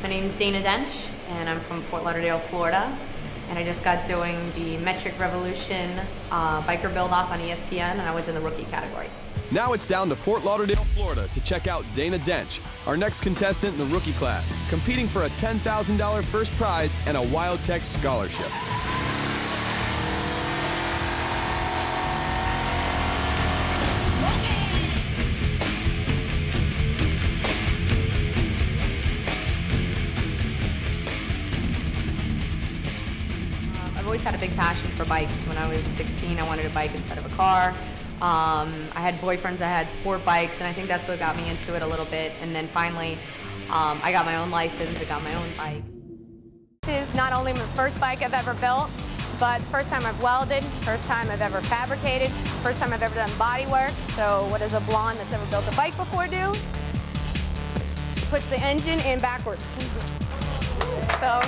My name is Doench, and I'm from Fort Lauderdale, Florida. And I just got doing the Metric Revolution biker build-off on ESPN, and I was in the rookie category. Now it's down to Fort Lauderdale, Florida to check out Doench, our next contestant in the rookie class, competing for a $10,000 first prize and a Wild Tech scholarship. I've always had a big passion for bikes. When I was 16, I wanted a bike instead of a car. I had boyfriends that had sport bikes, and I think that's what got me into it a little bit. And then finally, I got my own license, I got my own bike. This is not only my first bike I've ever built, but first time I've welded, first time I've ever fabricated, first time I've ever done body work. So what does a blonde that's ever built a bike before do? She puts the engine in backwards. So.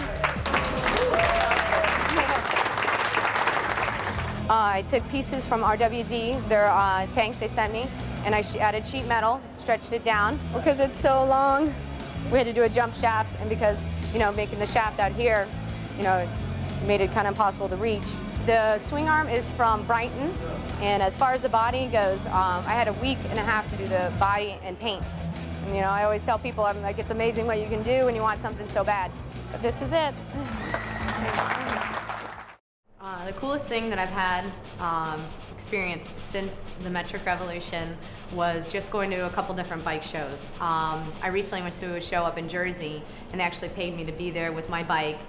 I took pieces from RWD, their tank they sent me, and I added sheet metal, stretched it down. Because it's so long, we had to do a jump shaft, and because, you know, making the shaft out here, you know, made it kind of impossible to reach. The swing arm is from Brighton, and as far as the body goes, I had a week and a half to do the body and paint. And, you know, I always tell people, I'm like, it's amazing what you can do when you want something so bad. But this is it. The coolest thing that I've had experienced since the Metric Revolution was just going to a couple different bike shows. I recently went to a show up in Jersey, and they actually paid me to be there with my bike.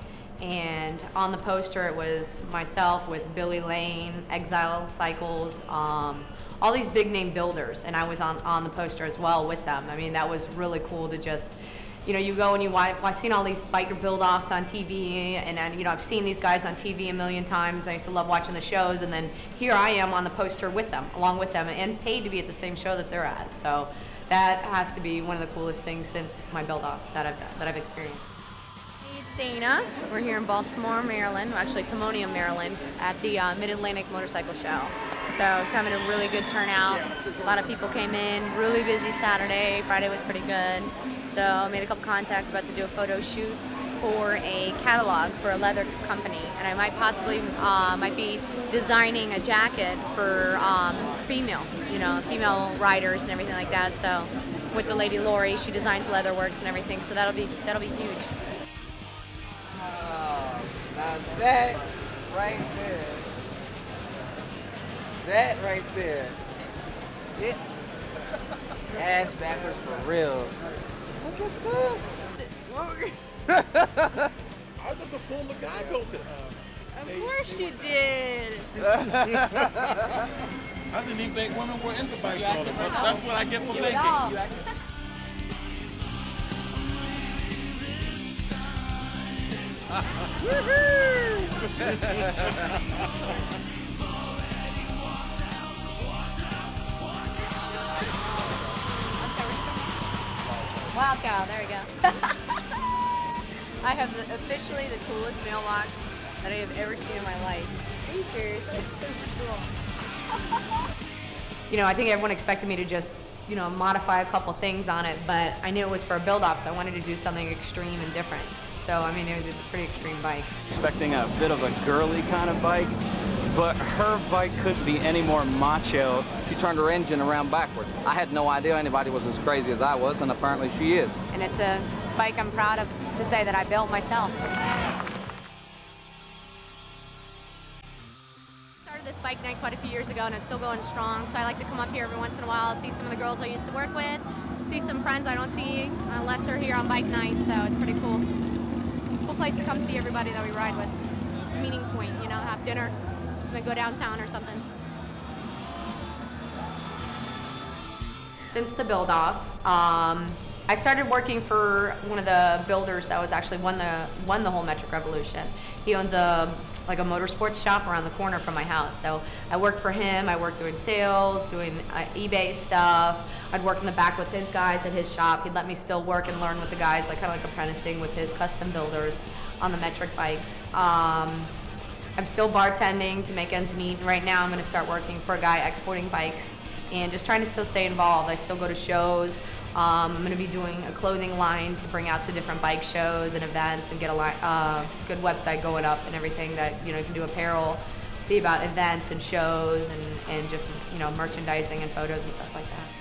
And on the poster it was myself with Billy Lane, Exile Cycles, all these big name builders, and I was on the poster as well with them. I mean, that was really cool to just, you know, you go and you watch. I've seen all these biker build-offs on TV, and you know, I've seen these guys on TV a million times. I used to love watching the shows, and then here I am on the poster with them, along with them, and paid to be at the same show that they're at. So that has to be one of the coolest things since my build-off that I've experienced. Hey, it's Dana. We're here in Baltimore, Maryland, actually Timonium, Maryland, at the Mid-Atlantic Motorcycle Show. So it's having a really good turnout. A lot of people came in, really busy Saturday. Friday was pretty good. So I made a couple contacts, about to do a photo shoot for a catalog for a leather company. And I might possibly might be designing a jacket for female riders and everything like that. So with the lady Lori, she designs leatherworks and everything. So that'll be huge. Now that right there. That right there. It ass backwards for real. Look at this. I just assumed the guy built it. Of course you did. I didn't even think women were into bike building, but that's what I get for thinking. Wild Child, there we go. I have officially the coolest mailbox that I have ever seen in my life. Are you serious? It's so cool. You know, I think everyone expected me to just, you know, modify a couple things on it, but I knew it was for a build-off, so I wanted to do something extreme and different. So, I mean, it's a pretty extreme bike. Expecting a bit of a girly kind of bike, but her bike couldn't be any more macho. She turned her engine around backwards. I had no idea anybody was as crazy as I was, and apparently she is. And it's a bike I'm proud of to say that I built myself. Started this bike night quite a few years ago, and it's still going strong, so I like to come up here every once in a while, see some of the girls I used to work with, see some friends I don't see unless they're here on bike night, so it's pretty cool. Cool place to come see everybody that we ride with. Meeting point, you know, have dinner, and then go downtown or something. Since the build-off, I started working for one of the builders that was actually won the whole Metric Revolution. He owns a motorsports shop around the corner from my house. So I worked for him. I worked doing sales, doing eBay stuff. I'd work in the back with his guys at his shop. He'd let me still work and learn with the guys, like kind of like apprenticing with his custom builders on the Metric bikes. I'm still bartending to make ends meet. Right now I'm going to start working for a guy exporting bikes and just trying to still stay involved. I still go to shows. I'm going to be doing a clothing line to bring out to different bike shows and events and get a good website going up and everything that, you can do apparel, see about events and shows and just, merchandising and photos and stuff like that.